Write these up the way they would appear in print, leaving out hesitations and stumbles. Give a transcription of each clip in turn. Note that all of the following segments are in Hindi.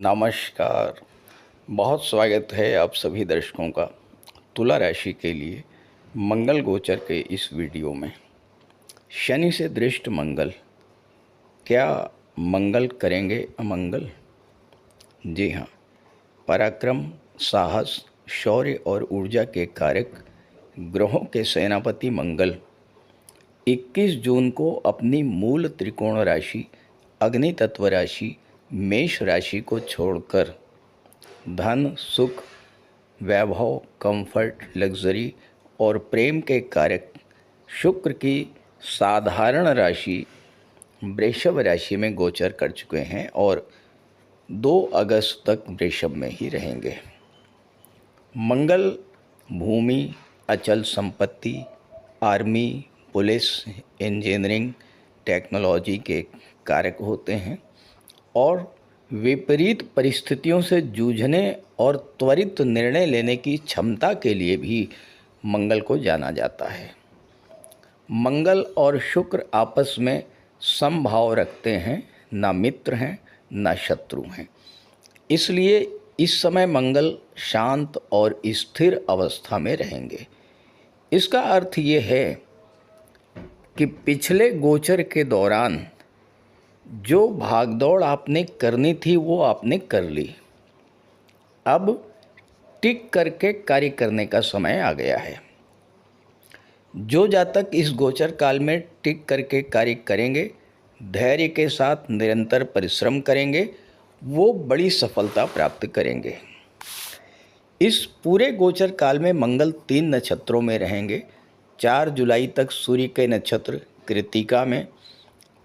नमस्कार। बहुत स्वागत है आप सभी दर्शकों का तुला राशि के लिए मंगल गोचर के इस वीडियो में। शनि से दृष्ट मंगल, क्या मंगल करेंगे अमंगल? जी हाँ, पराक्रम, साहस, शौर्य और ऊर्जा के कारक ग्रहों के सेनापति मंगल 21 जून को अपनी मूल त्रिकोण राशि अग्नि तत्व राशि मेष राशि को छोड़कर धन, सुख, वैभव, कंफर्ट, लग्जरी और प्रेम के कारक शुक्र की साधारण राशि वृषभ राशि में गोचर कर चुके हैं और 2 अगस्त तक वृषभ में ही रहेंगे। मंगल भूमि, अचल संपत्ति, आर्मी, पुलिस, इंजीनियरिंग, टेक्नोलॉजी के कारक होते हैं और विपरीत परिस्थितियों से जूझने और त्वरित निर्णय लेने की क्षमता के लिए भी मंगल को जाना जाता है। मंगल और शुक्र आपस में समभाव रखते हैं, ना मित्र हैं ना शत्रु हैं। इसलिए इस समय मंगल शांत और स्थिर अवस्था में रहेंगे। इसका अर्थ ये है कि पिछले गोचर के दौरान जो भागदौड़ आपने करनी थी वो आपने कर ली। अब टिक करके कार्य करने का समय आ गया है। जो जातक इस गोचर काल में टिक करके कार्य करेंगे, धैर्य के साथ निरंतर परिश्रम करेंगे, वो बड़ी सफलता प्राप्त करेंगे। इस पूरे गोचर काल में मंगल 3 नक्षत्रों में रहेंगे। 4 जुलाई तक सूर्य के नक्षत्र कृत्तिका में,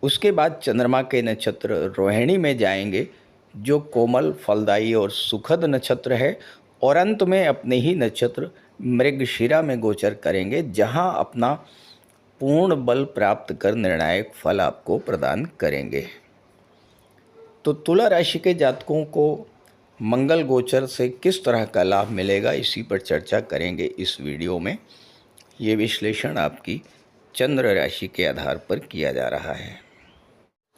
उसके बाद चंद्रमा के नक्षत्र रोहिणी में जाएंगे, जो कोमल, फलदायी और सुखद नक्षत्र है, और अंत में अपने ही नक्षत्र मृगशिरा में गोचर करेंगे, जहां अपना पूर्ण बल प्राप्त कर निर्णायक फल आपको प्रदान करेंगे। तो तुला राशि के जातकों को मंगल गोचर से किस तरह का लाभ मिलेगा, इसी पर चर्चा करेंगे इस वीडियो में। ये विश्लेषण आपकी चंद्र राशि के आधार पर किया जा रहा है।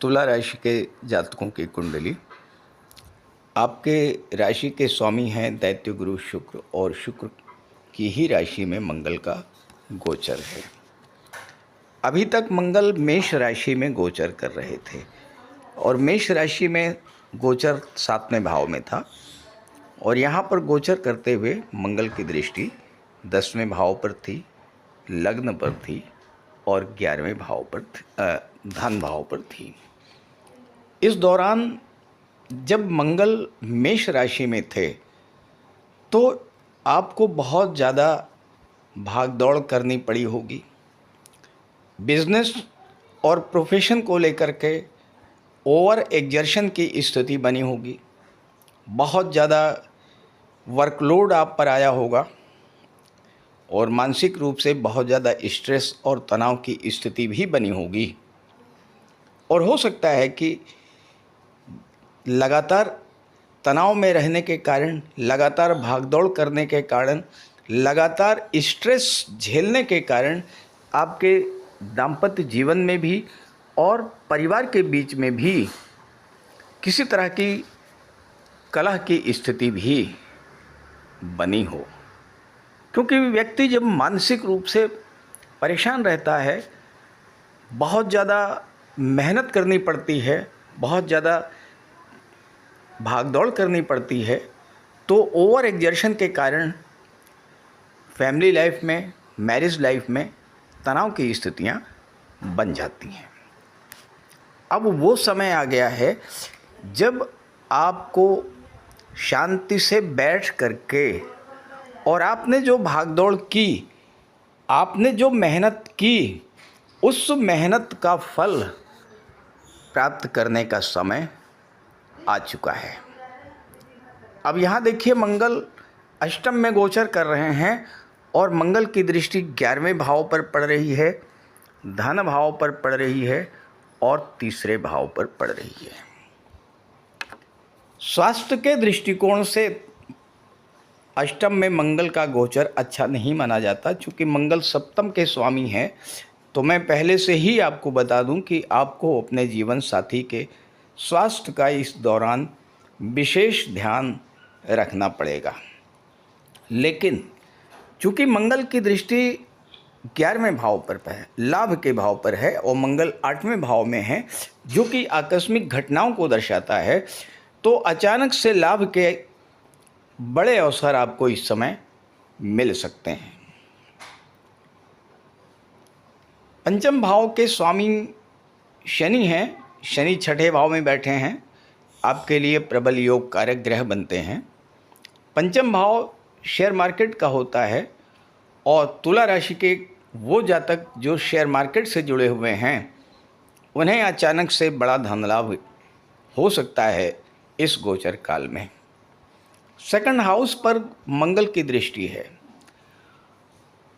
तुला राशि के जातकों की कुंडली, आपके राशि के स्वामी हैं दैत्य गुरु शुक्र, और शुक्र की ही राशि में मंगल का गोचर है। अभी तक मंगल मेष राशि में गोचर कर रहे थे और मेष राशि में गोचर 7वें भाव में था, और यहाँ पर गोचर करते हुए मंगल की दृष्टि 10वें भाव पर थी, लग्न पर थी और 11वें भाव पर धन भाव पर थी। इस दौरान जब मंगल मेष राशि में थे तो आपको बहुत ज़्यादा भागदौड़ करनी पड़ी होगी। बिजनेस और प्रोफेशन को लेकर के ओवर एग्जर्शन की स्थिति बनी होगी। बहुत ज़्यादा वर्कलोड आप पर आया होगा और मानसिक रूप से बहुत ज़्यादा स्ट्रेस और तनाव की स्थिति भी बनी होगी। और हो सकता है कि लगातार तनाव में रहने के कारण, लगातार भागदौड़ करने के कारण, लगातार स्ट्रेस झेलने के कारण आपके दाम्पत्य जीवन में भी और परिवार के बीच में भी किसी तरह की कलह की स्थिति भी बनी हो। क्योंकि व्यक्ति जब मानसिक रूप से परेशान रहता है, बहुत ज़्यादा मेहनत करनी पड़ती है, बहुत ज़्यादा भागदौड़ करनी पड़ती है, तो ओवर एग्जर्शन के कारण फैमिली लाइफ में, मैरिज लाइफ में तनाव की स्थितियां बन जाती हैं। अब वो समय आ गया है जब आपको शांति से बैठ करके और आपने जो भागदौड़ की, आपने जो मेहनत की, उस मेहनत का फल प्राप्त करने का समय आ चुका है। अब यहाँ देखिए, मंगल अष्टम में गोचर कर रहे हैं और मंगल की दृष्टि 11वें भाव पर पड़ रही है, धन भाव पर पड़ रही है और तीसरे भाव पर पड़ रही है। स्वास्थ्य के दृष्टिकोण से अष्टम में मंगल का गोचर अच्छा नहीं माना जाता। चूँकि मंगल सप्तम के स्वामी हैं, तो मैं पहले से ही आपको बता दूं कि आपको अपने जीवन साथी के स्वास्थ्य का इस दौरान विशेष ध्यान रखना पड़ेगा। लेकिन चूँकि मंगल की दृष्टि 11वें भाव पर है, लाभ के भाव पर है, और मंगल 8वें भाव में है जो कि आकस्मिक घटनाओं को दर्शाता है, तो अचानक से लाभ के बड़े अवसर आपको इस समय मिल सकते हैं। पंचम भाव के स्वामी शनि हैं, शनि 6ठे भाव में बैठे हैं, आपके लिए प्रबल योग कारक ग्रह बनते हैं। पंचम भाव शेयर मार्केट का होता है, और तुला राशि के वो जातक जो शेयर मार्केट से जुड़े हुए हैं उन्हें अचानक से बड़ा धन लाभ हो सकता है इस गोचर काल में। सेकंड हाउस पर मंगल की दृष्टि है,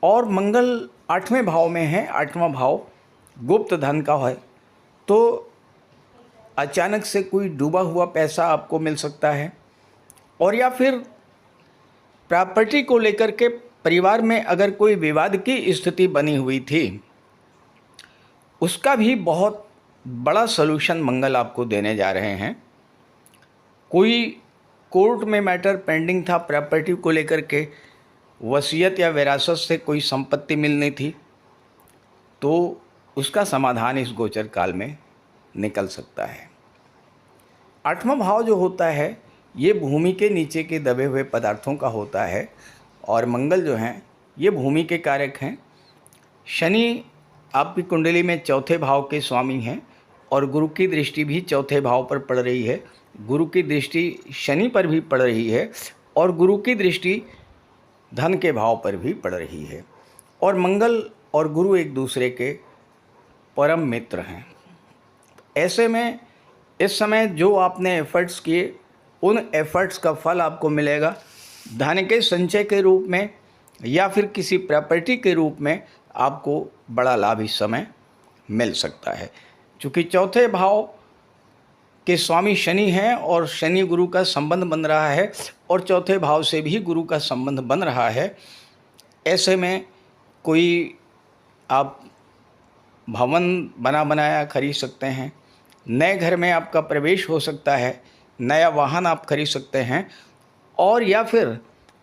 और मंगल 8वें भाव में है। 8वां भाव गुप्त धन का है, तो अचानक से कोई डूबा हुआ पैसा आपको मिल सकता है, और या फिर प्रॉपर्टी को लेकर के परिवार में अगर कोई विवाद की स्थिति बनी हुई थी, उसका भी बहुत बड़ा सलूशन मंगल आपको देने जा रहे हैं। कोई कोर्ट में मैटर पेंडिंग था प्रॉपर्टी को लेकर के, वसीयत या विरासत से कोई संपत्ति मिलनी थी, तो उसका समाधान इस गोचर काल में निकल सकता है। 8वां भाव जो होता है ये भूमि के नीचे के दबे हुए पदार्थों का होता है, और मंगल जो हैं ये भूमि के कारक हैं। शनि आपकी कुंडली में 4थे भाव के स्वामी हैं, और गुरु की दृष्टि भी 4थे भाव पर पड़ रही है। गुरु की दृष्टि शनि पर भी पड़ रही है, और गुरु की दृष्टि धन के भाव पर भी पड़ रही है, और मंगल और गुरु एक दूसरे के परम मित्र हैं। ऐसे में इस समय जो आपने एफर्ट्स किए, उन एफर्ट्स का फल आपको मिलेगा धन के संचय के रूप में, या फिर किसी प्रॉपर्टी के रूप में आपको बड़ा लाभ इस समय मिल सकता है। चूँकि 4थे भाव के स्वामी शनि हैं, और शनि गुरु का संबंध बन रहा है, और 4थे भाव से भी गुरु का संबंध बन रहा है। ऐसे में कोई आप भवन बना बनाया खरीद सकते हैं, नए घर में आपका प्रवेश हो सकता है, नया वाहन आप खरीद सकते हैं, और या फिर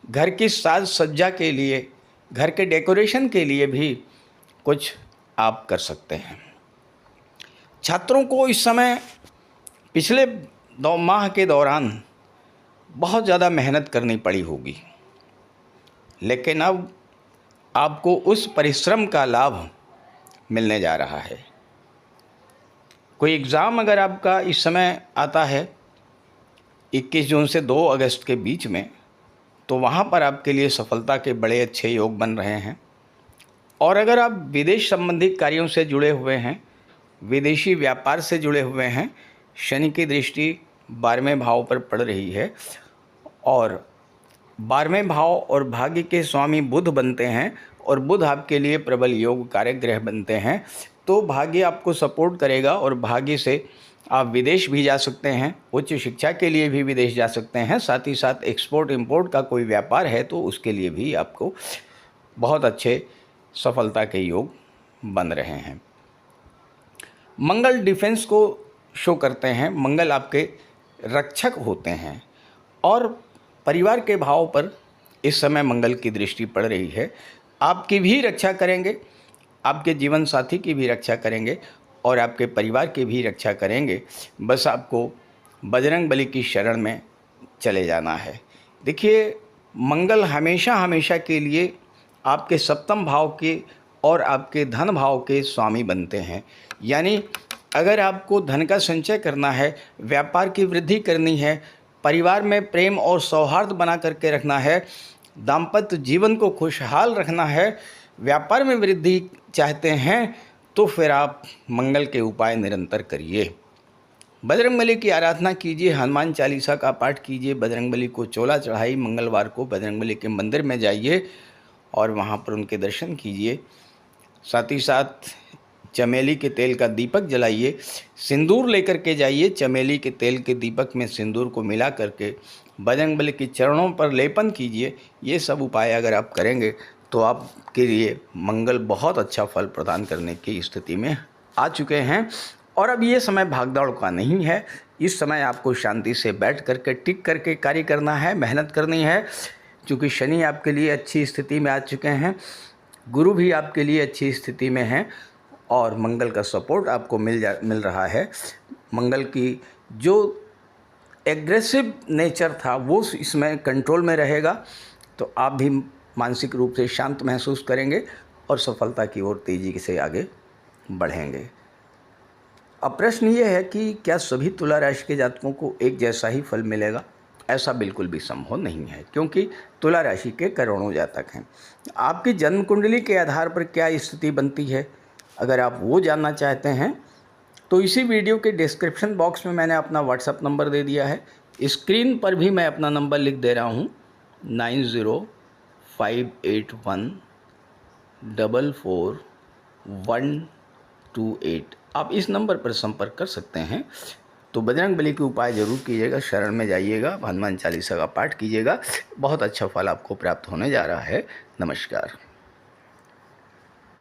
घर की साज सज्जा के लिए, घर के डेकोरेशन के लिए भी कुछ आप कर सकते हैं। छात्रों को इस समय पिछले 2 माह के दौरान बहुत ज़्यादा मेहनत करनी पड़ी होगी, लेकिन अब आपको उस परिश्रम का लाभ मिलने जा रहा है। कोई एग्ज़ाम अगर आपका इस समय आता है 21 जून से 2 अगस्त के बीच में, तो वहाँ पर आपके लिए सफलता के बड़े अच्छे योग बन रहे हैं। और अगर आप विदेश संबंधी कार्यों से जुड़े हुए हैं, विदेशी व्यापार से जुड़े हुए हैं, शनि की दृष्टि 12वें भाव पर पड़ रही है, और 12वें भाव और भाग्य के स्वामी बुध बनते हैं, और बुध आपके लिए प्रबल योग कारक ग्रह बनते हैं। तो भाग्य आपको सपोर्ट करेगा, और भाग्य से आप विदेश भी जा सकते हैं, उच्च शिक्षा के लिए भी विदेश जा सकते हैं। साथ ही साथ एक्सपोर्ट इंपोर्ट का कोई व्यापार है तो उसके लिए भी आपको बहुत अच्छे सफलता के योग बन रहे हैं। मंगल डिफेंस को शो करते हैं, मंगल आपके रक्षक होते हैं, और परिवार के भाव पर इस समय मंगल की दृष्टि पड़ रही है। आपकी भी रक्षा करेंगे, आपके जीवन साथी की भी रक्षा करेंगे, और आपके परिवार की भी रक्षा करेंगे। बस आपको बजरंग बली की शरण में चले जाना है। देखिए, मंगल हमेशा हमेशा के लिए आपके 7वें भाव के और आपके धन भाव के स्वामी बनते हैं। यानी अगर आपको धन का संचय करना है, व्यापार की वृद्धि करनी है, परिवार में प्रेम और सौहार्द बना करके रखना है, दाम्पत्य जीवन को खुशहाल रखना है, व्यापार में वृद्धि चाहते हैं, तो फिर आप मंगल के उपाय निरंतर करिए। बजरंगबली की आराधना कीजिए, हनुमान चालीसा का पाठ कीजिए, बजरंगबली को चोला चढ़ाई, मंगलवार को बजरंगबली के मंदिर में जाइए और वहाँ पर उनके दर्शन कीजिए। साथ ही साथ चमेली के तेल का दीपक जलाइए, सिंदूर लेकर के जाइए, चमेली के तेल के दीपक में सिंदूर को मिला करके बजरंगबली के चरणों पर लेपन कीजिए। ये सब उपाय अगर आप करेंगे तो आपके लिए मंगल बहुत अच्छा फल प्रदान करने की स्थिति में आ चुके हैं। और अब ये समय भागदौड़ का नहीं है, इस समय आपको शांति से बैठ करके टिक करके कार्य करना है, मेहनत करनी है, क्योंकि शनि आपके लिए अच्छी स्थिति में आ चुके हैं, गुरु भी आपके लिए अच्छी स्थिति में हैं और मंगल का सपोर्ट आपको मिल रहा है। मंगल की जो एग्रेसिव नेचर था वो इसमें कंट्रोल में रहेगा, तो आप भी मानसिक रूप से शांत महसूस करेंगे और सफलता की ओर तेज़ी से आगे बढ़ेंगे। अब प्रश्न ये है कि क्या सभी तुला राशि के जातकों को एक जैसा ही फल मिलेगा? ऐसा बिल्कुल भी संभव नहीं है, क्योंकि तुला राशि के करोड़ों जातक हैं। आपकी जन्म कुंडली के आधार पर क्या स्थिति बनती है, अगर आप वो जानना चाहते हैं तो इसी वीडियो के डिस्क्रिप्शन बॉक्स में मैंने अपना व्हाट्सअप नंबर दे दिया है। स्क्रीन पर भी मैं अपना नंबर लिख दे रहा हूँ, 9058144128। आप इस नंबर पर संपर्क कर सकते हैं। तो बजरंगबली के उपाय जरूर कीजिएगा, शरण में जाइएगा, हनुमान चालीसा का पाठ कीजिएगा, बहुत अच्छा फल आपको प्राप्त होने जा रहा है। नमस्कार।